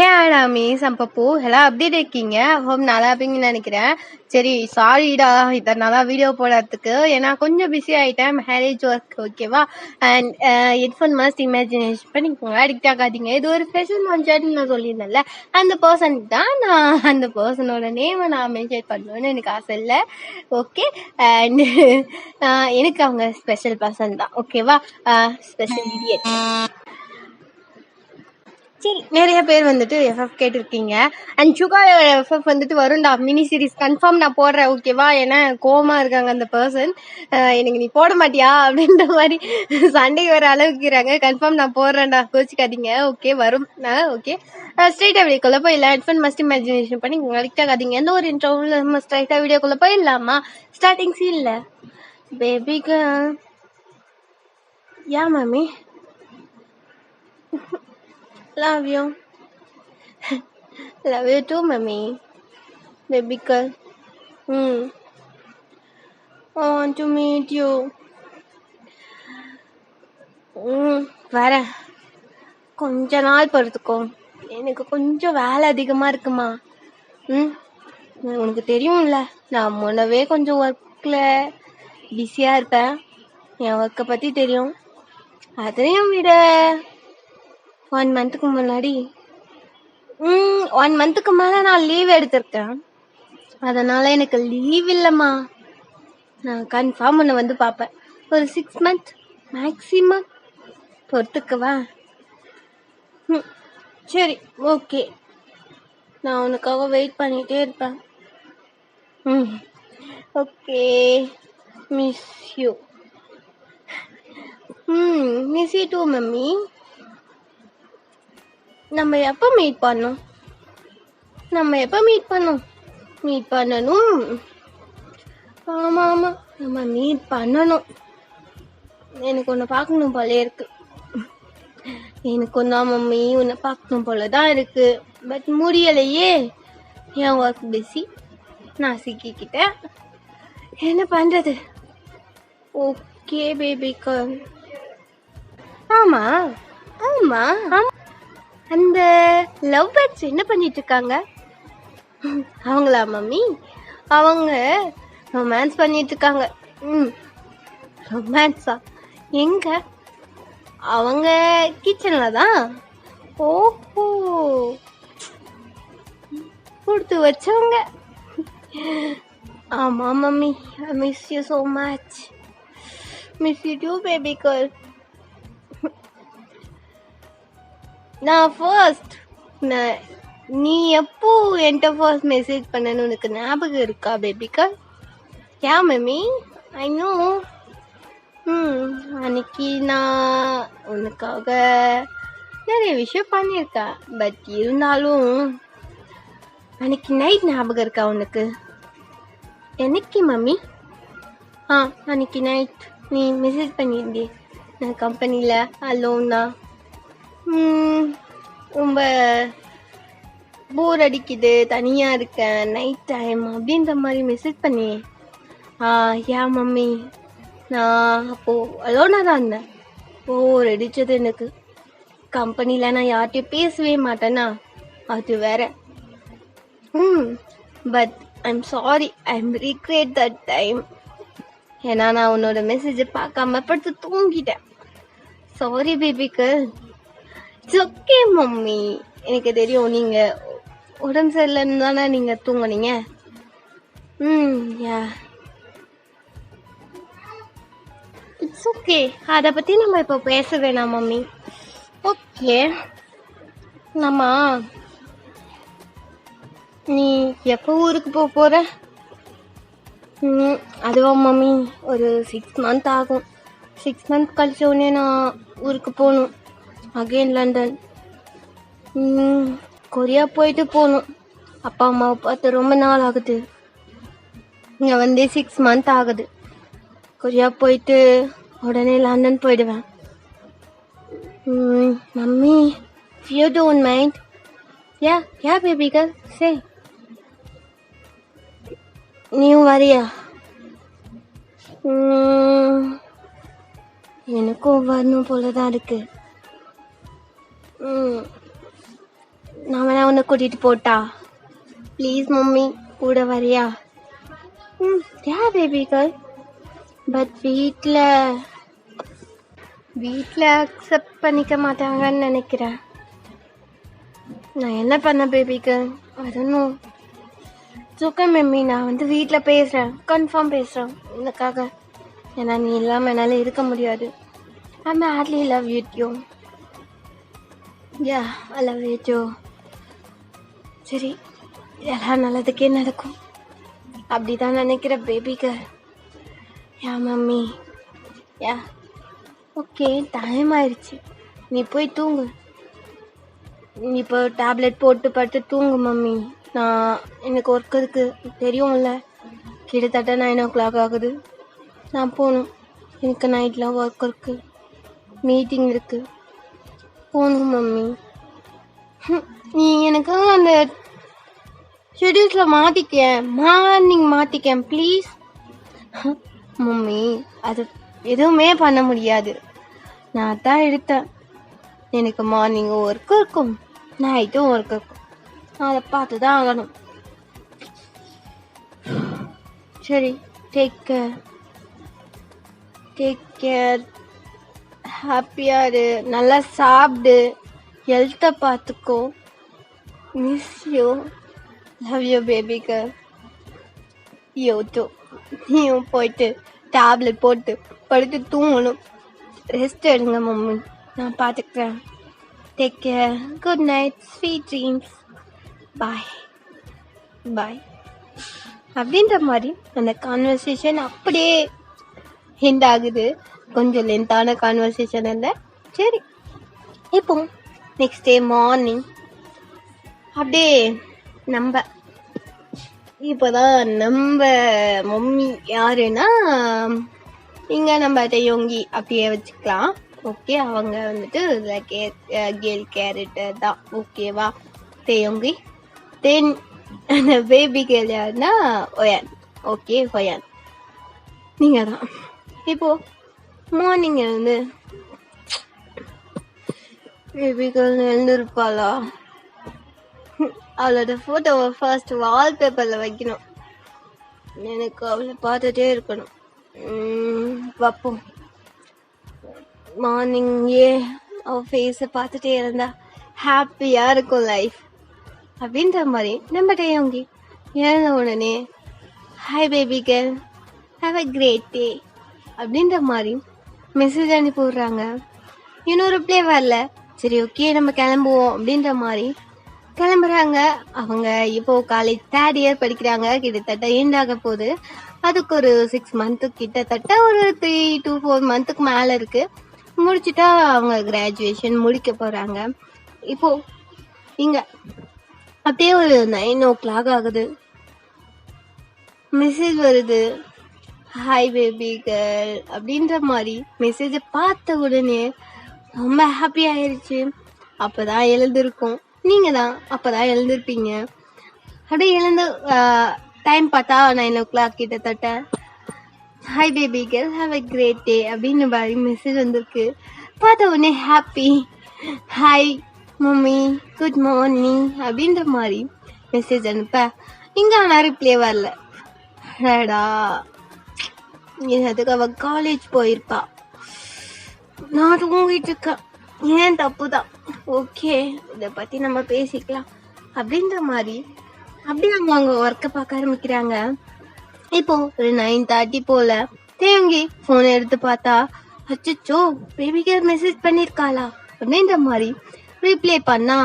ஏடா மீஸ் அப்பப்போ எல்லாம் அப்டேட் இருக்கீங்க. ஹோம் நல்லா இருப்பீங்கன்னு நினைக்கிறேன். சரி சாரிடா இத்தனை நாளா வீடியோ போடுறதுக்கு. ஏன்னா கொஞ்சம் பிஸி ஆயிட்டேன், மேரேஜ் ஒர்க். ஓகேவா? அண்ட் ஹெட்ஃபோன் மஸ்ட் இமேஜினேஷன் பண்ணிக்கோங்க, அடிக்ட் ஆகாதீங்க. இது ஒரு ஸ்பெஷல் மஞ்சாட்னு நான் சொல்லியிருந்தேன்ல, அந்த பர்சன் தான் நான். அந்த பர்சனோட நேமை நான் மென்ஷன் பண்ணணும்னு எனக்கு ஆசை இல்லை. ஓகே. அண்ட் எனக்கு அவங்க ஸ்பெஷல் பர்சன் தான். ஓகேவா? Special idiot. சரி, நிறைய பேர் வந்துட்டு எஃப்எஃப் கேட்டிருக்கீங்க. அண்ட் சுகா எஃப்எஃப் வந்துட்டு வரும்டா, மினி சீரிஸ் கன்ஃபார்ம் நான் போடுறேன். ஓகேவா? ஏன்னா கோவமா இருக்காங்க அந்த பர்சன். எனக்கு நீ போட மாட்டியா அப்படின்ற மாதிரி சண்டை வர அளவுக்குறாங்க. கன்ஃபார்ம் நான் போடுறேன்டா, கோச்சிக்காதீங்க. ஓகே, வரும். ஓகே, ஸ்ட்ரைட்டா வீடியோக்குள்ள போயிடலாம். ஹெட்ஃபோன் மஸ்ட் இமேஜினேஷன் பண்ணி அடிக்ட் ஆகாதீங்க. எந்த ஒரு இன்ட்ரோவில் நம்ம ஸ்ட்ரைட்டா வீடியோக்குள்ள போயிடலாமா? ஸ்டார்டிங் சீன்ல பேபிக்கு யா மாமி love you. Love you too, mommy. Baby girl. I want to meet you. வரேன். கொஞ்ச நாள் பொறுத்துக்கோ, எனக்கு கொஞ்சம் வேலை அதிகமா இருக்குமா. உனக்கு தெரியும்ல, நான் முன்னவே கொஞ்சம் ஒர்க்ல பிஸியா இருப்பேன். என் ஒர்க்கை பத்தி தெரியும். அதையும் விட 1 மந்த்துக்கு முன்னாடி 1 மந்த்துக்கு மேல நான் லீவ் எடுத்திருக்கேன். அதனால எனக்கு லீவ் இல்லம்மா. நான் கன்ஃபார்ம் உன்னை வந்து பார்ப்பேன். ஒரு 6 மந்த் மேக்சிமம் பொறுத்துக்கவா? சரி, ஓகே. நான் உனக்காக வெயிட் பண்ணிட்டே இருப்பேன். Okay, miss you. Miss you too mummy. நம்ம எப்போ மீட் பண்ணணும்? மீட் பண்ணணும். ஆமா நம்ம மீட் பண்ணணும். எனக்கு உன்னை பார்க்கணும் போல இருக்கு. எனக்கும் தான் மம்மி உன்னை பார்க்கணும் போலதான் இருக்கு. பட் முடியலையே, என் ஒர்க் பிஸி. நான் சிக்கிக்கிட்டேன். என்ன பண்றது? ஓகே பேபிக்கு. ஆமா அந்த லவ் பேர்ட்ஸ் என்ன பண்ணிட்டு இருக்காங்க? அவங்களா மம்மி? அவங்க ரொமான்ஸ் பண்ணிட்டு இருக்காங்க. ரொமான்ஸா? எங்க? அவங்க கிச்சன்ல தான். ஓஹோ, கொடுத்து வச்சவங்க. ஆமா mummy, I miss you so much. Miss you too baby girl. நான் ஃபர்ஸ்ட், நீ எப்போ என்கிட்ட ஃபர்ஸ்ட் மெசேஜ் பண்ணனு உனக்கு ஞாபகம் இருக்கா பேபிக்கா? யா மம்மி, ஐ நோ. அன்னைக்கு நான் உனக்காக நிறைய விஷயம் பண்ணியிருக்கேன். பட் இருந்தாலும் அன்னைக்கு நைட் ஞாபகம் இருக்கா உனக்கு? என்னைக்கு மம்மி? அன்னைக்கு நைட் நீ மெசேஜ் பண்ணியிருந்தே, நான் கம்பெனியில் அலோனா, ரொம்ப போர் அடிக்குது, தனியா இருக்கேன், நைட் டைம் அப்படின்ற மாதிரி மெசேஜ் பண்ணி. யா மம்மி, நான் அப்போ அலோனா தான் இருந்தேன். போர் அடிச்சது எனக்கு. கம்பெனில நான் யார்கிட்டயும் பேசவே மாட்டேன்னா அது வேற. But I'm sorry, I'm regret that time. ஏன்னா நான் உன்னோட மெசேஜை பார்க்காம படுத்து தூங்கிட்டேன். சாரி பேபிக்கு. It's okay mummy. எனக்கு தெரியும், நீங்க உடம்பு சரியில்லைன்னு தானே நீங்க தூங்குனீங்க. யா, இட்ஸ் ஓகே. அதை பத்தி நம்ம இப்போ பேச வேணாம் மம்மி. ஓகே, நம்ம நீ எப்போ ஊருக்கு போற? அதுவா மம்மி, ஒரு 6 மந்த் ஆகும். 6 மந்த் கழிச்ச உடனே நான் ஊருக்கு போகணும். Again London. கொரியா போயிட்டு போகணும். அப்பா அம்மாவை பார்த்து ரொம்ப நாள் ஆகுது. இங்கே வந்து 6 மந்த் ஆகுது. கொரியா போயிட்டு உடனே லண்டன் போயிடுவேன். Mummy, if you don't mind. Yeah baby girl, say. நீயும் வரியா? எனக்கும் வரணும் போலதான் இருக்கு. நான் வேணா உன்னை கூட்டிட்டு போட்டா? ப்ளீஸ் மம்மி, கூட வரியா? யா பேபி கேர்ள். பட் வீட்டில் அக்செப்ட் பண்ணிக்க மாட்டாங்கன்னு நினைக்கிறேன். நான் என்ன பண்ண பேபி கேர்ள்? அதனும் சுக்கா மம்மி, நான் வந்து வீட்டில் பேசுகிறேன், கன்ஃபார்ம் பேசுகிறேன் இதுக்காக. ஏன்னா நீ இல்லாமல் என்னால் இருக்க முடியாது. I madly love you too. Yeah, I love you too. சரி, எல்லாம் நல்லதுக்கே நடக்கும் அப்படிதான் நினைக்கிற பேபி கேர்ள். யா மம்மி. யா ஓகே, டைம் ஆயிடுச்சு, நீ போய் தூங்கு. நீ இப்போ டேப்லெட் போட்டு படுத்து தூங்கு மம்மி. எனக்கு ஒர்க் இருக்கு தெரியும்ல, கிட்டத்தட்ட 9 o'clock ஆகுது. நான் போகணும், எனக்கு நைட்டில் ஒர்க் இருக்கு, மீட்டிங் இருக்கு, போகணும் மம்மி. நீ எனக்கு அந்த ஷெடியூல்ஸில் மார்னிங் மாற்றிக்கேன் ப்ளீஸ். மம்மி, அது எதுவுமே பண்ண முடியாது. நான் தான் எடுத்தேன். எனக்கு மார்னிங்கும் ஒர்க் இருக்கும், நைட்டும் ஒர்க் இருக்கும். நான் அதை பார்த்து தான் ஆகணும். சரி, டேக் கேர், ஹாப்பியாக இரு, நல்லா சாப்பிடு, ஹெல்த்தை பார்த்துக்கோ. Miss you, love you baby girl. You too. நீயும் போயிட்டு டேப்லெட் போட்டு படுத்து தூங்கணும். ரெஸ்ட் எடுங்க மம்மி, நான் பார்த்துக்கிறேன். Take care, good night, sweet dreams, bye bye. அப்படின்ற மாதிரி அந்த கான்வர்சேஷன் அப்படியே ஹிண்ட் ஆகுது. கொஞ்சம் லென்த்தான கான்வர்சேஷன் இல்லை. சரி, இப்போ நெக்ஸ்ட் டே மார்னிங் அப்படியே இப்போதான் நம்ம மம்மி யாருன்னா இங்கே நம்ம யோங்கி அப்படியே வச்சுக்கலாம். ஓகே, அவங்க வந்துட்டு கேல் கேரக்டர் தான். ஓகேவா? தேயோங்கி. தென் அந்த பேபி கேர்ள் யாருன்னா ஒயான். ஓகே, ஒயான் நீங்கள் தான். இப்போ மார்னிங் வந்து பேபி கேர்ள் எழுந்திருப்பாளா? அவளோட ஃபோட்டோவை ஃபர்ஸ்ட் வால்பேப்பரில் வைக்கணும். எனக்கு அவளை பார்த்துட்டே இருக்கணும். வைப்போம். மார்னிங்கே அவள் ஃபேஸை பார்த்துட்டே இருந்தா ஹாப்பியாக இருக்கும் லைஃப் அப்படின்ற மாதிரி நம்ம டேயோங்கி எழுந்த உடனே hi baby girl, have a great day அப்படின்ற மாதிரி மெசேஜ் அனுப்பி விட்றாங்க. இன்னும் ரிப்ளை வரல. சரி, ஓகே, நம்ம கிளம்புவோம் அப்படின்ற மாதிரி கிளம்புறாங்க. அவங்க இப்போ காலேஜ் 3rd year படிக்கிறாங்க. கிட்டத்தட்ட எண்டாக போகுது. அதுக்கு ஒரு 6 month, கிட்டத்தட்ட ஒரு 3 to 4 monthக்கு மேலே இருக்கு. முடிச்சுட்டா அவங்க கிராஜுவேஷன் முடிக்க போகிறாங்க. இப்போ இங்கே அப்படியே ஒரு 9 o'clock ஆகுது. மெசேஜ் வருது, ஹாய் பேபி கேர்ள் அப்படின்ற மாதிரி. மெசேஜை பார்த்த உடனே ரொம்ப ஹாப்பி ஆயிடுச்சு. அப்போதான் எழுந்திருக்கும், நீங்கள் தான் அப்போதான் எழுந்திருப்பீங்க. அப்படியே எழுந்து டைம் பார்த்தா 9 o'clock கிட்டத்தட்ட. Hi baby girl, have a great day அப்படின்னு மாதிரி மெசேஜ் வந்திருக்கு. பார்த்த உடனே happy. Hi mummy, good morning அப்படின்ற மாதிரி மெசேஜ் அனுப்ப இங்கே ஆனால் ரிப்ளே வரல. டா, அதுக்கு அவள் காலேஜ் போயிருப்பா. நான் தூங்கிட்டு இருக்கேன், ஏன் தப்பு தான். ஓகே, இதை பற்றி நம்ம பேசிக்கலாம் அப்படின்ற மாதிரி அப்படியே அவங்க ஒர்க்கை பார்க்க ஆரம்பிக்கிறாங்க. இப்போ ஒரு 9:30 போல தேங்கி ஃபோனை எடுத்து பார்த்தா, அச்சோ பேபி கேர்ள் மெசேஜ் பண்ணியிருக்காளா அப்படின்ற மாதிரி ரிப்ளை பண்ணா.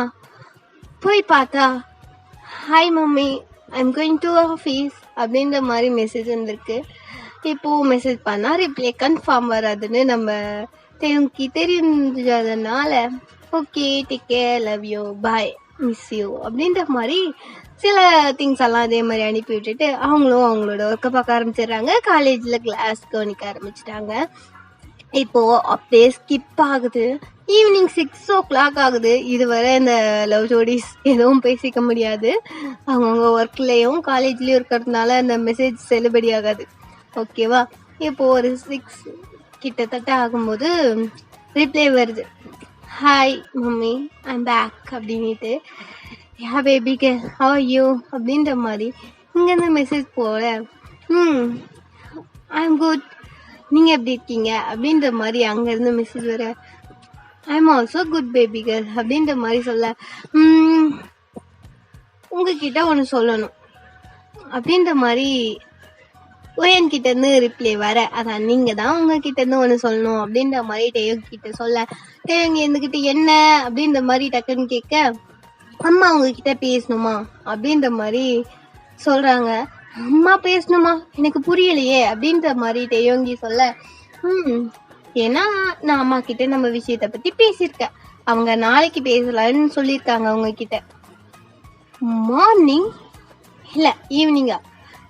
போய் பார்த்தா, hi mummy, I'm going to office அப்படின்ற மாதிரி மெசேஜ் வந்திருக்கு. இப்போ மெசேஜ் பண்ணால் ரிப்ளை கன்ஃபார்ம் வராதுன்னு நம்ம தேங்கி தெரிஞ்சதுனால okay, take care, love you, bye, miss you அப்படின்ற மாதிரி சில திங்ஸ் எல்லாம் அதே மாதிரி அனுப்பி விட்டுட்டு அவங்களும் அவங்களோட ஒர்க்கை பார்க்க ஆரம்பிச்சிடுறாங்க. காலேஜில் கிளாஸ் கவனிக்க ஆரம்பிச்சிட்டாங்க. இப்போது அப்படியே ஸ்கிப் ஆகுது. ஈவினிங் 6 o'clock ஆகுது. இதுவரை இந்த லவ் ஸ்டோரிஸ் எதுவும் பேசிக்க முடியாது. அவங்கவுங்க ஒர்க்லேயும் காலேஜ்லேயும் இருக்கிறதுனால அந்த மெசேஜ் செல்லுபடி ஆகாது. ஓகேவா? இப்போது ஒரு 6 கிட்டத்தட்ட ஆகும்போது ரிப்ளை வருது, ஹாய் மம்மி ஐம் பேக் அப்படின்ட்டு yeah baby girl how are you அப்படின்ற மாதிரி இங்கேருந்து மெசேஜ் போல ஐ எம் குட் நீங்கள் எப்படி இருக்கீங்க அப்படின்ற மாதிரி அங்கேருந்து மெசேஜ் வர I am also good baby girl அப்படின்ற மாதிரி சொல்ல உங்ககிட்ட ஒன்று சொல்லணும் அப்படின்ற மாதிரி என்கிட்ட இருந்து ரிப்ளை வர அதான் நீங்க தான் உங்ககிட்ட இருந்து ஒன்று சொல்லணும் அப்படின்ற மாதிரி டேயோங் கிட்ட சொல்ல டேயோங் இருந்துகிட்டு என்ன அப்படின்ற மாதிரி டக்குன்னு கேட்க அம்மா உங்ககிட்ட பேசணுமா அப்படின்ற மாதிரி சொல்றாங்க. அம்மா பேசணுமா எனக்கு புரியலையே அப்படின்ற மாதிரி டேயோங்கி சொல்ல ஏன்னா நான் அம்மா கிட்ட நம்ம விஷயத்த பத்தி பேசியிருக்கேன், அவங்க நாளைக்கு பேசலாம்னு சொல்லியிருக்காங்க அவங்க கிட்ட. மார்னிங் இல்ல ஈவினிங்கா?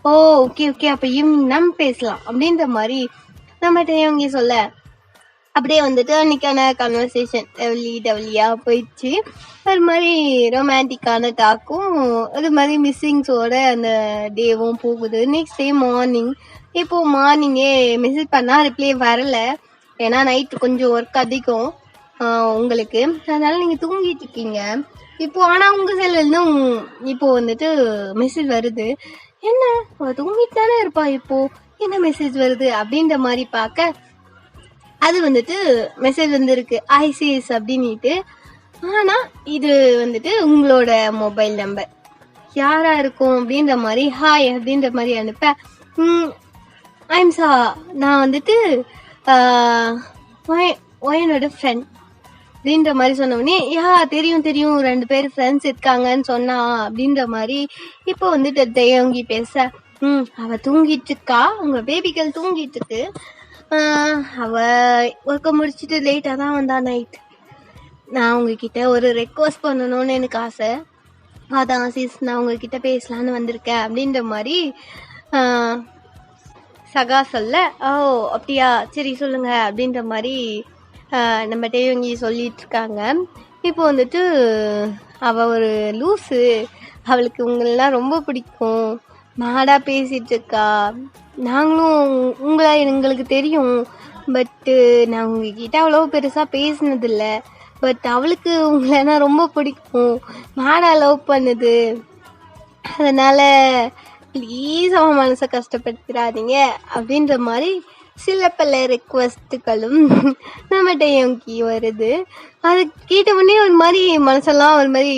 ஓ ஓகே ஓகே அப்ப ஈவினிங் நம்ம பேசலாம் அப்படின்ற மாதிரி நம்ம டேயோங்கி சொல்ல அப்படியே வந்துட்டு அன்னைக்கான கன்வர்சேஷன் டெவலியா போயிடுச்சு. அது மாதிரி ரொமான்டிக்கான டாக்கும் அது மாதிரி மிஸ்ஸிங்ஸோட அந்த டேவும் போகுது. நெக்ஸ்ட் டே மார்னிங் இப்போ மார்னிங்கே மெசேஜ் பண்ணா ரிப்ளை வரல, ஏன்னா நைட்டு கொஞ்சம் ஒர்க் அதிகம் உங்களுக்கு, அதனால நீங்க தூங்கிட்டு இருக்கீங்க இப்போ. ஆனா உங்க செல்ல இருந்து இப்போ வந்துட்டு மெசேஜ் வருது. என்ன தூங்கிட்டு தானே இருப்பா, இப்போ என்ன மெசேஜ் வருது அப்படின்ற மாதிரி பார்க்க அது வந்துட்டு மெசேஜ் வந்துருக்கு ஐசிஎஸ் அப்படின்ட்டு. ஆனா இது வந்துட்டு உங்களோட மொபைல் நம்பர் யாரா இருக்கும் அப்படின்ற மாதிரி ஹாய் அப்படின்ற மாதிரி அனுப்ப ஐம்சா நான் வந்துட்டு என்னோட ஃப்ரெண்ட் அப்படின்ற மாதிரி சொன்னோடனே தெரியும் 2 பேர் ஃப்ரெண்ட்ஸ் இருக்காங்கன்னு சொன்னா அப்படின்ற மாதிரி இப்போ வந்துட்டு டேயோங்கி பேச அவ தூங்கிட்டு இருக்கா, உங்க பேபிகள் தூங்கிட்டு இருக்கு, அவ ஒர்க்க முடிச்சுட்டு லேட்டா தான் வந்தா நைட். நான் உங்ககிட்ட ஒரு ரெக்வஸ்ட் பண்ணணும்னு எனக்கு ஆசை, அதான் சிஸ் நான் உங்ககிட்ட பேசலான்னு வந்திருக்கேன் அப்படின்ற மாதிரி சகா சொல்ல ஓ அப்படியா சரி சொல்லுங்க அப்படின்ற மாதிரி நம்ம டேயோங்கி சொல்லிட்டு இருக்காங்க. இப்போ வந்துட்டு அவ ஒரு லூஸு, அவளுக்கு உங்களெல்லாம் ரொம்ப பிடிக்கும், மாடா பேசிட்டு இருக்கா, நாங்களும் உங்களை எங்களுக்கு தெரியும், பட்டு நான் உங்ககிட்ட அவ்வளோ பெருசா பேசினதில்ல, பட் அவளுக்கு உங்களன்னா ரொம்ப பிடிக்கும், மாடா லவ் பண்ணுது, அதனால ப்ளீஸ் அவன் மனசை கஷ்டப்படுத்திடாதீங்க அப்படின்ற மாதிரி சில பல ரெக்வஸ்ட்டுகளும் நம்ம டேயோங்கி வருது. அது கேட்ட உடனே ஒரு மாதிரி மனசெல்லாம் ஒரு மாதிரி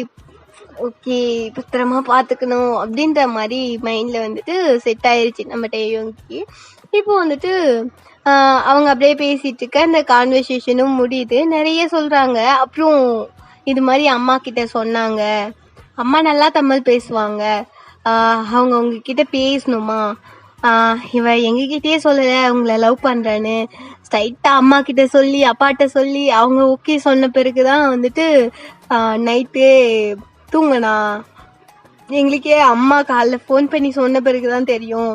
ஓகே பத்திரமா பார்த்துக்கணும் அப்படின்ற மாதிரி மைண்ட்ல வந்துட்டு செட் ஆயிருச்சு நம்ம டேயோங்கி. இப்போ வந்துட்டு அவங்க அப்படியே பேசிட்டு இருக்க அந்த கான்வர்சேஷனும் முடியுது. நிறைய சொல்றாங்க. அப்புறம் இது மாதிரி அம்மா கிட்ட சொன்னாங்க, அம்மா நல்லா தமிழ் பேசுவாங்க, அவங்க உங்ககிட்ட பேசணுமா, இவ எங்ககிட்டயே சொல்லல உங்களை லவ் பண்றேன்னு, ஸ்ட்ரைட்டா அம்மா கிட்ட சொல்லி அப்பாட்ட சொல்லி அவங்க ஓகே சொன்ன பிறகுதான் வந்துட்டு நைட்டே தூங்கினா, எங்களுக்கே அம்மா காலைல ஃபோன் பண்ணி சொன்ன பிறகுதான் தெரியும்,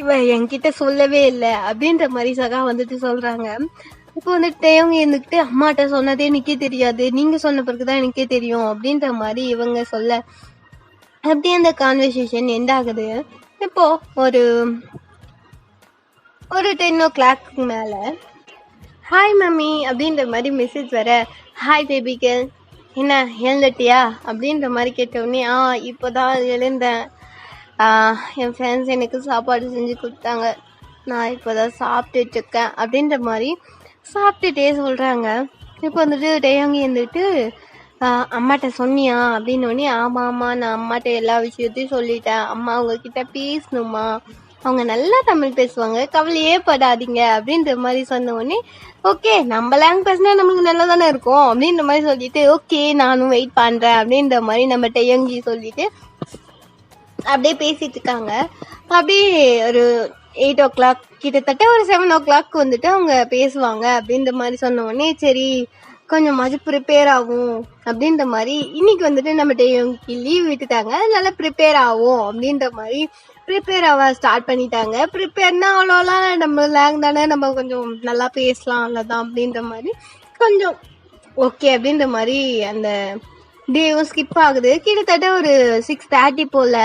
இவ என்கிட்ட சொல்லவே இல்லை அப்படின்ற மாதிரி சகா வந்துட்டு சொல்றாங்க. இப்போ வந்துட்டு இவங்க இருந்துக்கிட்டு அம்மாட்ட சொன்னதே எனக்கே தெரியாது, நீங்க சொன்ன பிறகுதான் எனக்கே தெரியும் அப்படின்ற மாதிரி இவங்க சொல்ல அப்படியே அந்த கான்வர்சேஷன் எண்ட் ஆகுது. இப்போ ஒரு 10 o'clock மேல ஹாய் மம்மி அப்படின்ற மாதிரி மெசேஜ் வர ஹாய் பேபி கேர்ள் என்ன எழுந்துட்டியா அப்படின்ற மாதிரி கேட்டவுடனே இப்போதான் எழுந்தேன், என் ஃப்ரெண்ட்ஸ் எனக்கு சாப்பாடு செஞ்சு கொடுத்தாங்க, நான் இப்போதான் சாப்பிட்டுட்டு இருக்கேன் அப்படின்ற மாதிரி சாப்பிட்டுட்டே சொல்றாங்க. இப்போ வந்துட்டு டேயோங்கி இருந்துட்டு அம்மாட்ட சொன்னியா அப்படின்னோடனே ஆமா நான் அம்மாட்ட எல்லா விஷயத்தையும் சொல்லிட்டேன், அம்மா உங்ககிட்ட பேசணுமா, அவங்க நல்லா தமிழ் பேசுவாங்க, கவலையே படாதீங்க அப்படின்ற மாதிரி சொன்ன உடனே ஓகே நம்ம லாங்குவேஜ் பேசினா நம்மளுக்கு நல்லா தானே இருக்கும் அப்படின்ற மாதிரி சொல்லிட்டு ஓகே நானும் வெயிட் பண்றேன் அப்படின்ற மாதிரி நம்ம டேயோங்கி சொல்லிட்டு அப்படியே பேசிட்டு இருக்காங்க. அப்படியே ஒரு 8 o'clock கிட்டத்தட்ட ஒரு 7 o'clock வந்துட்டு அவங்க பேசுவாங்க அப்படின்ற மாதிரி சொன்ன உடனே சரி கொஞ்சமாச்சும் ப்ரிப்பேர் ஆகும் அப்படின்ற மாதிரி இன்னைக்கு வந்துட்டு நம்ம டேயோங்கி லீவ் விட்டுட்டாங்க, அதனால ப்ரிப்பேர் ஆகும் அப்படின்ற மாதிரி ப்ரிப்பேர் ஆக ஸ்டார்ட் பண்ணிட்டாங்க. ப்ரிப்பேர்னா அவ்வளோலாம் நம்ம லேங் தானே, நம்ம கொஞ்சம் நல்லா பேசலாம் அவ்வளோதான் அப்படின்ற மாதிரி கொஞ்சம் ஓகே அப்படின்ற மாதிரி அந்த டேவும் ஸ்கிப் ஆகுது. கிட்டத்தட்ட ஒரு 6:30 போல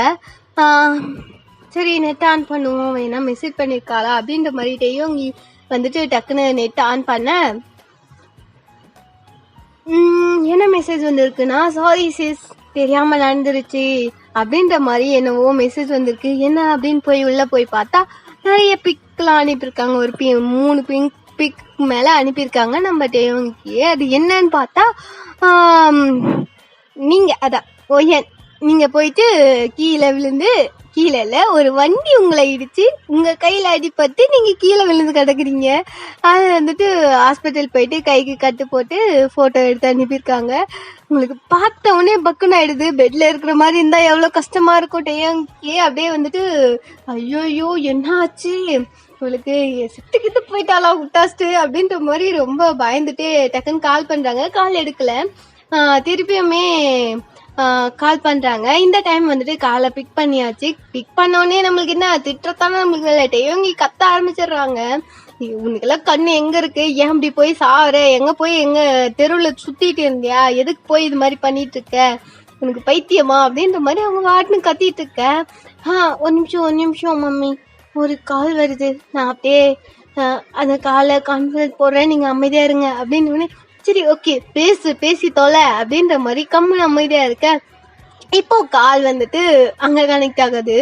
சரி நெட் ஆன் பண்ணுவோம், வேணா மெசேஜ் பண்ணியிருக்காளா அப்படின்ற மாதிரி டேயோங்கி வந்துட்டு டக்குன்னு நெட் ஆன் பண்ண என்ன மெசேஜ் வந்திருக்குன்னா, சாரி சிஸ் தெரியாம நடந்துருச்சு அப்படின்ற மாதிரி என்னவோ மெசேஜ் வந்திருக்கு. என்ன அப்படின்னு போய் உள்ள போய் பார்த்தா நிறைய பிக்லாம் அனுப்பியிருக்காங்க. ஒரு 3 பிக் மேல அனுப்பியிருக்காங்க நம்ம டேவங்கிக்கு. அது என்னன்னு பார்த்தா நீங்க அதான் ஒயன் நீங்க போயிட்டு கீழே விழுந்து கீழே இல்ல ஒரு வண்டி உங்களை இடிச்சு உங்க கையில அடிபட்டு நீங்க கீழே விழுந்து கிடக்குறீங்க. அது வந்துட்டு ஹாஸ்பிட்டல் போயிட்டு கைக்கு கட்டு போட்டு போட்டோ எடுத்து அனுப்பியிருக்காங்க. உங்களுக்கு பார்த்த உடனே பக்குன்னு ஆயிடுது. பெட்ல இருக்கிற மாதிரி இருந்தா எவ்வளவு கஷ்டமா இருக்கும் டேங்கே. அப்படியே வந்துட்டு ஐயோ என்ன ஆச்சு உங்களுக்கு செத்துக்கிட்டு போயிட்டாலா விட்டாஸ்ட்டு அப்படின்ற மாதிரி ரொம்ப பயந்துட்டு டக்குன்னு கால் பண்றாங்க. கால் எடுக்கல. திருப்பியுமே கால் பண்றாங்க. இந்த டைம் வந்துட்டு காலை பிக் பண்ணியாச்சு. பிக் பண்ணோடனே நம்மளுக்கு என்ன திட்டத்தானே நம்மளுக்கு லேட்டே இவங்க கத்த ஆரம்பிச்சிடுறாங்க. உனக்கெல்லாம் கண்ணு எங்க இருக்கு, ஏன் இப்படி போய் சாவற, எங்க போய் எங்க தெருவுல சுத்திட்டு இருந்தியா, எதுக்கு போய் இது மாதிரி பண்ணிட்டு இருக்க, உனக்கு பைத்தியமா அப்படின்ற மாதிரி அவங்க வாட்டுன்னு கத்திட்டு இருக்க. ஒரு நிமிஷம் மம்மி, ஒரு கால் வருது, நான் அப்படியே அந்த காலை கான்ஃபரன்ஸ் போடுறேன், நீங்க அமைதியா இருங்க அப்படின்னு. சரி ஓகே பேசி தொலை அப்படின்ற மாதிரி கம்முன்னு அமைதியா இருக்க. இப்போ கால் வந்துட்டு அங்க கனெக்ட் ஆகுது.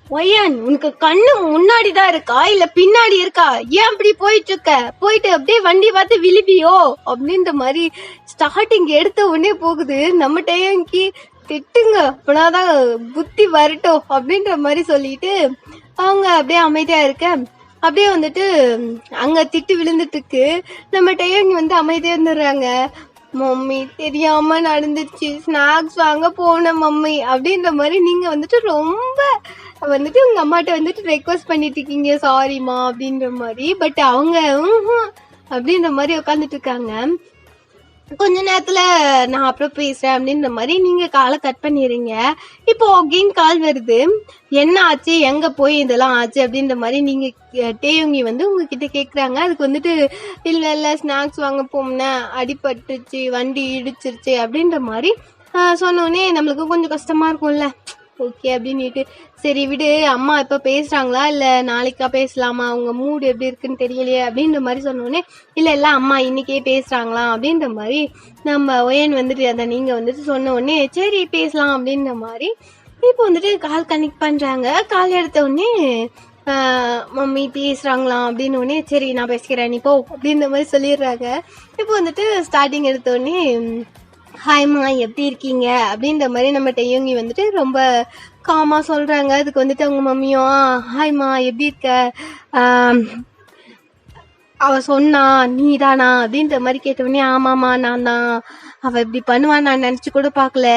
ஒய்யான் உனக்கு கண்ணு முன்னாடிதான் இருக்கா இல்ல பின்னாடி இருக்கா, ஏன் அப்படி போயிட்டு இருக்க, போயிட்டு அப்படியே வண்டி பார்த்து விழுவியோ அப்படின்ற மாதிரி ஸ்டார்டிங் எடுத்த உடனே போகுது. நம்ம டேங்கி திட்டுங்க அப்பனாதான் புத்தி வரட்டும் அப்படின்ற மாதிரி சொல்லிட்டு அவங்க அப்படியே அமைதியா இருக்க. அப்படியே வந்துட்டு அங்க திட்டு விழுந்துட்டு இருக்கு. நம்ம டேங்கி வந்து அமைதியா இருந்துடுறாங்க. மம்மி தெரியாம நடந்துச்சு, ஸ்நாக்ஸ் வாங்க போன மம்மி அப்படின்ற மாதிரி நீங்க வந்துட்டு ரொம்ப வந்துட்டு உங்க அம்மாட்ட வந்துட்டு ரெக்வஸ்ட் பண்ணிட்டு இருக்கீங்க சாரிமா அப்படின்ற மாதிரி. பட் அவங்க அப்படின்ற மாதிரி உட்காந்துட்டு இருக்காங்க. கொஞ்ச நேரத்துல நான் அப்புறம் பேசுறேன் அப்படின்ற மாதிரி நீங்க காலை கட் பண்ணிடுறீங்க. இப்போ அகெயின் கால் வருது. என்ன ஆச்சு, எங்க போய் இதெல்லாம் ஆச்சு அப்படின்ற மாதிரி நீங்க டேயுங்கி வந்து உங்ககிட்ட கேக்குறாங்க. அதுக்கு வந்துட்டு இல்ல ஸ்நாக்ஸ் வாங்க போனேன், அடிபட்டுருச்சு, வண்டி இடிச்சிருச்சு அப்படின்ற மாதிரி சொன்னோடனே நம்மளுக்கு கொஞ்சம் கஷ்டமா இருக்கும்ல. ஓகே அப்படின்னுட்டு சரி விடு, அம்மா இப்ப பேசுறாங்களா இல்ல நாளைக்கா பேசலாமா, அவங்க மூடு எப்படி இருக்குன்னு தெரியலையே அப்படின்ற மாதிரி சொன்னோடனே இல்ல அம்மா இன்னைக்கே பேசுறாங்களா அப்படின்ற மாதிரி நம்ம ஒயன் வந்துட்டு அதை நீங்க வந்துட்டு சொன்ன உடனே சரி பேசலாம் அப்படின்ற மாதிரி இப்போ வந்துட்டு கால் கனெக்ட் பண்றாங்க. கால் எடுத்த உடனே மம்மி பேசுறாங்களாம் அப்படின்னு உடனே சரி நான் பேசிக்கிறேன் நீ போ அப்படின்ற மாதிரி சொல்லிடுறாங்க. இப்போ வந்துட்டு ஸ்டார்டிங் எடுத்த உடனே ஹாய்மா எப்படி இருக்கீங்க அப்படின்ற மாதிரி நம்ம டெய்யோங்கி வந்துட்டு ரொம்ப காமா சொல்றாங்க. அதுக்கு வந்துட்டு அவங்க மம்மியும் ஹாய்மா எப்படி இருக்க, அவ சொன்னா நீ தானா அப்படின்ற மாதிரி கேட்டவொடனே ஆமாமா நான் தான், அவ இப்படி பண்ணுவான்னு நான் நினைச்சு கூட பாக்கல,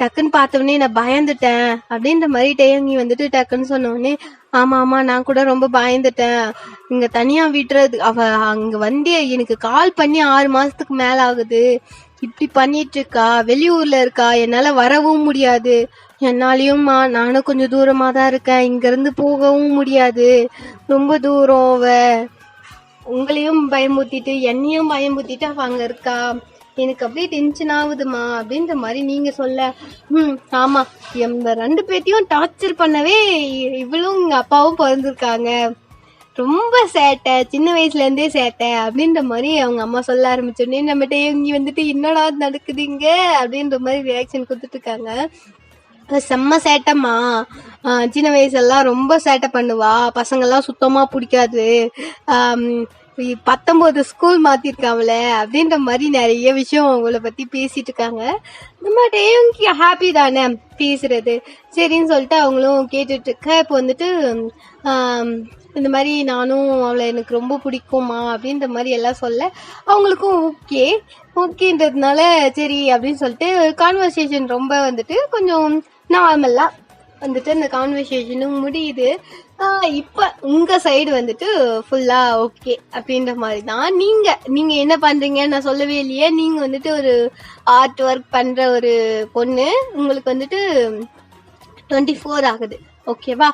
டக்குன்னு பார்த்தவொடனே நான் பயந்துட்டேன் அப்படின்ற மாதிரி டெய்யோங்கி வந்துட்டு டக்குன்னு சொன்னோடனே ஆமா நான் கூட ரொம்ப பயந்துட்டேன், இங்க தனியா விட்டுறது, அவ அங்க வந்து எனக்கு கால் பண்ணி 6 மாசத்துக்கு மேல ஆகுது, இப்படி பண்ணிட்டு இருக்கா, வெளியூர்ல இருக்கா, என்னால வரவும் முடியாது, என்னாலயும்மா நானும் கொஞ்சம் தூரமா தான் இருக்கேன், இங்க இருந்து போகவும் முடியாது, ரொம்ப தூரம், அவ உங்களையும் பயமுத்திட்டு என்னையும் பயமுத்திட்டு அவ அங்க இருக்கா, எனக்கு அப்படியே டென்ஷன் ஆகுதுமா அப்படின்ற மாதிரி நீங்க சொல்ல ஆமா எந்த 2 பேர்த்தையும் டார்ச்சர் பண்ணவே இவளும் எங்க அப்பாவும் பிறந்திருக்காங்க, ரொம்ப சேட்டை, சின்ன வயசுல இருந்தே சேட்டை அப்படின்ற மாதிரி அவங்க அம்மா சொல்ல ஆரம்பிச்சோடனே நம்மகிட்ட இங்க வந்துட்டு என்னடா நடக்குதுங்க அப்படின்ற மாதிரி ரியாக்ஷன் கொடுத்துட்டு இருக்காங்க. செம்ம சேட்டைம்மா, சின்ன வயசுலாம் ரொம்ப சேட்டை பண்ணுவா, பசங்கள்லாம் சுத்தமா பிடிக்காது, 19 ஸ்கூல் மாத்திருக்காங்கள அப்படின்ற மாதிரி நிறைய விஷயம் அவங்கள பத்தி பேசிட்டு இருக்காங்க. நம்ம டேங்கி ஹாப்பி தானே பேசுறது, சரின்னு சொல்லிட்டு அவங்களும் கேட்டுட்டு இருக்க. இப்போ வந்துட்டு இந்த மாதிரி நானும் அவளை எனக்கு ரொம்ப பிடிக்குமா அப்படின்ற மாதிரி எல்லாம் சொல்ல அவங்களுக்கும் ஓகேன்றதுனால சரி அப்படின்னு சொல்லிட்டு கான்வர்சேஷன் ரொம்ப வந்துட்டு கொஞ்சம் நார்மலா வந்துட்டு அந்த கான்வர்சேஷனும் முடியுது. இப்ப உங்க சைடு வந்துட்டு ஃபுல்லா ஓகே அப்படின்ற மாதிரி தான். நீங்க என்ன பண்றீங்க நான் சொல்லவே இல்லையே. நீங்க வந்துட்டு ஒரு ஆர்ட் ஒர்க் பண்ற ஒரு பொண்ணு, உங்களுக்கு வந்துட்டு 24 ஆகுது ஓகேவா.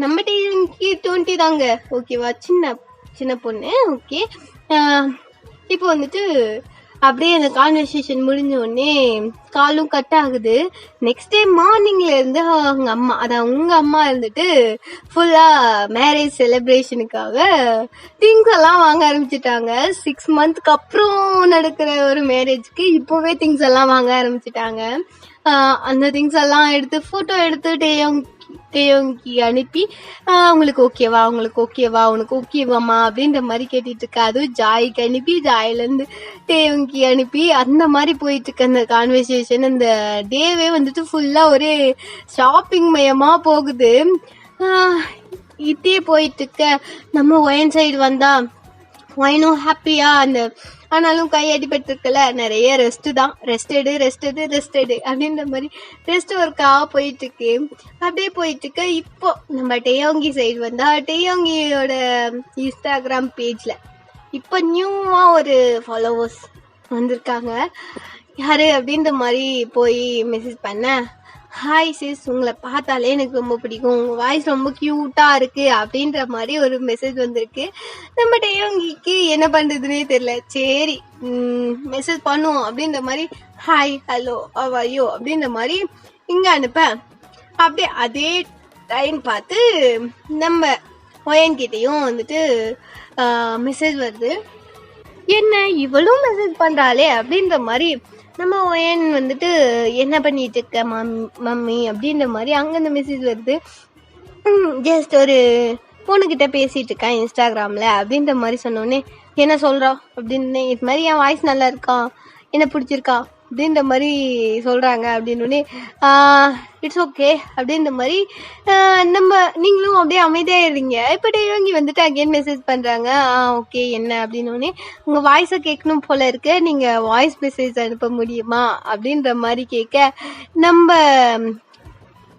நம்ம டீமுக்கு 20 தாங்க ஓகேவா, சின்ன பொண்ணு ஓகே. இப்போ வந்துட்டு அப்படியே அந்த கான்வர்சேஷன் முடிஞ்ச உடனே காலும் கட் ஆகுது. நெக்ஸ்ட் டே மார்னிங்ல இருந்து அவங்க அம்மா, அதான் உங்க அம்மா இருந்துட்டு ஃபுல்லா மேரேஜ் செலிப்ரேஷனுக்காக திங்ஸ் எல்லாம் வாங்க ஆரம்பிச்சுட்டாங்க. 6 மந்த்க்கு அப்புறம் நடக்கிற ஒரு மேரேஜ்க்கு இப்பவே திங்ஸ் எல்லாம் வாங்க ஆரம்பிச்சுட்டாங்க. அந்த திங்ஸ் எல்லாம் எடுத்து போட்டோ எடுத்து டேயோங்கி அனுப்பி உங்களுக்கு ஓகேவா, உங்களுக்கு ஓகேவா, உனக்கு ஓகேவாமா அப்படின்ற மாதிரி கேட்டுட்டு இருக்கா. அதுவும் ஜாய்க்கு அனுப்பி, ஜாயில இருந்து டேயோங்கி அனுப்பி அந்த மாதிரி போயிட்டு இருக்க அந்த கான்வர்சேஷன். அந்த டேவே வந்துட்டு ஃபுல்லா ஒரே ஷாப்பிங் மயமா போகுது. இப்படியே போயிட்டு இருக்க நம்ம ஒயன் சைடு வந்தா ஒயனும் ஹாப்பியா அந்த ஆனாலும் கை அடிபட்டுருக்குல, நிறைய ரெஸ்ட் தான், ரெஸ்ட் எடு அப்படின்ற மாதிரி ரெஸ்ட் ஒர்க்கா போயிட்டு இருக்கு. அப்படியே போயிட்டு இருக்க இப்போ நம்ம டேயோங்கி சைடு வந்தா டேயோங்கியோட இன்ஸ்டாகிராம் பேஜ்ல இப்போ நியூவா ஒரு ஃபாலோவர்ஸ் வந்திருக்காங்க. யாரு அப்படின்ற மாதிரி போய் மெசேஜ் பண்ண, ஹாய் சிஸ், உங்களை பார்த்தாலே எனக்கு ரொம்ப பிடிக்கும், உங்கள் வாய்ஸ் ரொம்ப க்யூட்டா இருக்கு அப்படின்ற மாதிரி ஒரு மெசேஜ் வந்திருக்கு. நம்ம டேயோங்கிக்கு என்ன பண்ணுறதுனே தெரியல. சரி மெசேஜ் பண்ணுவோம் அப்படின்ற மாதிரி ஹாய் ஹலோ ஐயோ அப்படின்ற மாதிரி இங்கே அனுப்பேன். அப்படியே அதே டைம் பார்த்து நம்ம ஒயன்கிட்டையும் வந்துட்டு மெசேஜ் வருது. என்ன இவளும் மெசேஜ் பண்ணுறாளே அப்படின்ற மாதிரி நம்ம ஒயன் வந்துட்டு என்ன பண்ணிட்டு இருக்க மம்மி அப்படின்ற மாதிரி அங்கேருந்து மெசேஜ் வருது. ஜஸ்ட் ஒரு பொண்ணுக்கிட்ட பேசிட்டு இருக்கேன் இன்ஸ்டாகிராமில் அப்படின்ற மாதிரி சொன்னோடனே என்ன சொல்கிறோம் அப்படின்னு, இது மாதிரி என் வாய்ஸ் நல்லா இருக்கா, என்ன பிடிச்சிருக்கா அப்படின்ற மாதிரி சொல்கிறாங்க. அப்படின்னோடனே இட்ஸ் ஓகே அப்படின்ற மாதிரி நம்ம நீங்களும் அப்படியே அமைதியாகிடுறீங்க. இப்போ டேயோங்கி வந்துட்டு அகெயின் மெசேஜ் பண்ணுறாங்க. ஓகே என்ன அப்படின்னோடனே உங்கள் வாய்ஸை கேட்கணும் போல இருக்கு, நீங்கள் வாய்ஸ் மெசேஜ் அனுப்ப முடியுமா அப்படின்ற மாதிரி கேட்க நம்ம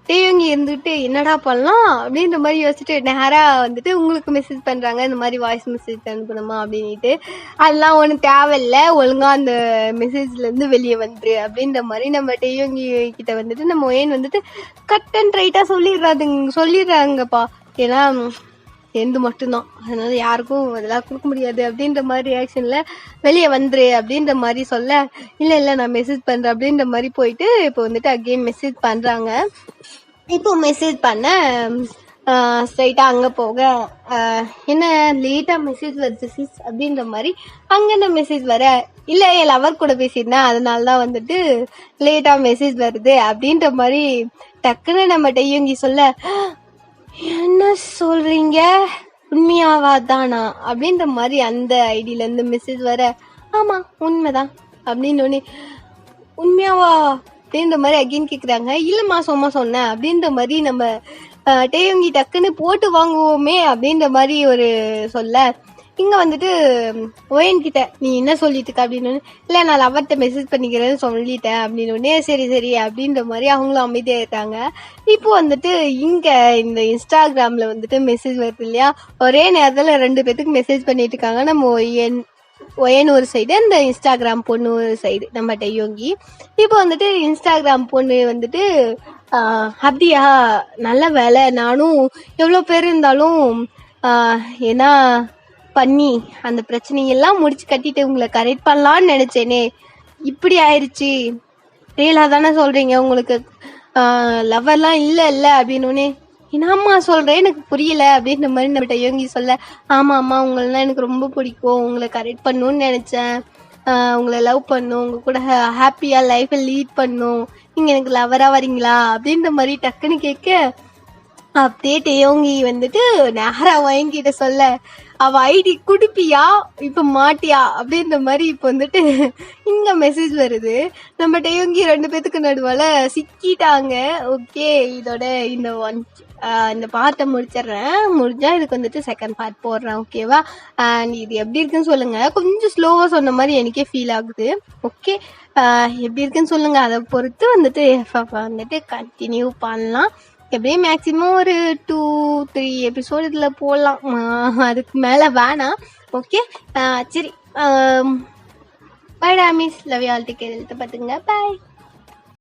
டேயோங்கி இருந்துட்டு என்னடா பண்ணலாம் அப்படின்ற மாதிரி யோசிச்சுட்டு நேராக வந்துட்டு உங்களுக்கு மெசேஜ் பண்ணுறாங்க, இந்த மாதிரி வாய்ஸ் மெசேஜ் அனுப்பணுமா அப்படின்ட்டு. அதெல்லாம் ஒன்றும் தேவையில்லை, ஒழுங்காக அந்த மெசேஜ்லேருந்து வெளியே வந்துரு அப்படின்ற மாதிரி நம்ம டேயோங்கி கிட்ட வந்துட்டு நம்ம ஒயன் வந்துட்டு கட் அண்ட் ரைட்டாக சொல்லிடுறாங்கப்பா. ஏன்னா எந்த மட்டும்தான், அதனால யாருக்கும் அதெல்லாம் கொடுக்க முடியாது அப்படின்ற மாதிரி ரியாக்ஷனில் வெளியே வந்துரு அப்படின்ற மாதிரி சொல்ல, இல்லை நான் மெசேஜ் பண்ணுறேன் அப்படின்ற மாதிரி போயிட்டு இப்போ வந்துட்டு அகெயின் மெசேஜ் பண்ணுறாங்க. இப்போ மெசேஜ் பண்ண ஸ்ட்ரைட்டாக அங்கே போக என்ன லேட்டாக மெசேஜ் வருது சிஸ் அப்படின்ற மாதிரி அங்கே மெசேஜ் வர, இல்லை என் லவர் கூட பேசியிருந்தேன் அதனால தான் வந்துட்டு லேட்டாக மெசேஜ் வருது அப்படின்ற மாதிரி டக்குன்னு நம்ம டேயோங்கி சொல்ல, என்ன சொல்றீங்க உண்மையாவா தானா அப்படின்ற மாதிரி அந்த ஐடியிலேருந்து மெசேஜ் வர, ஆமாம் உண்மைதான் அப்படின்னு உண்மையாவா அப்படின்ற மாதிரி அகெயின் கேட்குறாங்க. இல்லைம்மா சும்மா சொன்னேன் அப்படின்ற மாதிரி நம்ம டேயோங்கி டக்குன்னு போட்டு வாங்குவோமே அப்படின்ற மாதிரி ஒரு சொல்ல, இங்கே வந்துட்டு ஒயன்கிட்ட நீ என்ன சொல்லிட்டு இருக்க அப்படின்னு, இல்லை நான் லவர்கிட்ட மெசேஜ் பண்ணிக்கிறேன்னு சொல்லிட்டேன் அப்படின்னு. சரி அப்படின்ற மாதிரி அவங்களும் அமைதியாக இருக்காங்க. இப்போ வந்துட்டு இங்கே இந்த இன்ஸ்டாகிராமில் வந்துட்டு மெசேஜ் வருது இல்லையா, ஒரே நேரத்தில் 2 பேத்துக்கு மெசேஜ் பண்ணிட்டு இருக்காங்க. நம்ம ஒயன் ஒரு சைடு, அந்த இன்ஸ்டாகிராம் பொண்ணு ஒரு சைடு நம்ம டேயோங்கி. இப்போ வந்துட்டு இன்ஸ்டாகிராம் பொண்ணு வந்துட்டு அப்படியா நல்ல வேலை, நானும் எவ்வளோ பேர் இருந்தாலும் ஏன்னா பண்ணி அந்த பிரச்சனையெல்லாம் முடிச்சு கட்டிட்டு உங்களை கரெக்ட் பண்ணலான்னு நினைச்சேனே, இப்படி ஆயிடுச்சு. ரியலாக தானே சொல்றீங்க, உங்களுக்கு லவ்வர்லாம் இல்லை அப்படின்னு. என்னம்மா சொல்கிறேன் எனக்கு புரியல அப்படின்ற மாதிரி நம்ம டேயோங்கி சொல்ல, ஆமாம்மா உங்களெலாம் எனக்கு ரொம்ப பிடிக்கும், உங்களை கரெக்ட் பண்ணணும்னு நினச்சேன், உங்களை லவ் பண்ணும், உங்கள் கூட ஹாப்பியாக லைஃப்பை லீட் பண்ணும், நீங்கள் எனக்கு லவராக வரீங்களா அப்படின்ற மாதிரி டக்குன்னு கேட்க, அப்படியே டேயோங்கி வந்துட்டு நேராக வாங்கிட்ட சொல்ல, அவள் ஐடி குடுப்பியா இப்போ மாட்டியா அப்படின்ற மாதிரி இப்போ வந்துட்டு இங்கே மெசேஜ் வருது. நம்ம டேயோங்கி 2 பேத்துக்கு நடுவால் சிக்கிட்டாங்க. ஓகே, இதோட இந்த பார்ட்டை முடிஞ்சா இதுக்கு வந்துட்டு செகண்ட் பார்ட் போடுறேன். ஓகேவா? அண்ட் இது எப்படி இருக்குன்னு சொல்லுங்க. கொஞ்சம் ஸ்லோவாக சொன்ன மாதிரி எனக்கே ஃபீல் ஆகுது. ஓகே, எப்படி இருக்குன்னு சொல்லுங்க. அதை பொறுத்து வந்துட்டு வந்துட்டு கண்டினியூ பண்ணலாம். எப்படியும் மேக்ஸிமம் ஒரு 2-3 எபிசோடு இதில் போடலாம், அதுக்கு மேலே வேணாம். ஓகே, சரி, பை டாமிஸ், love you all, take care, பார்த்துங்க, பாய்.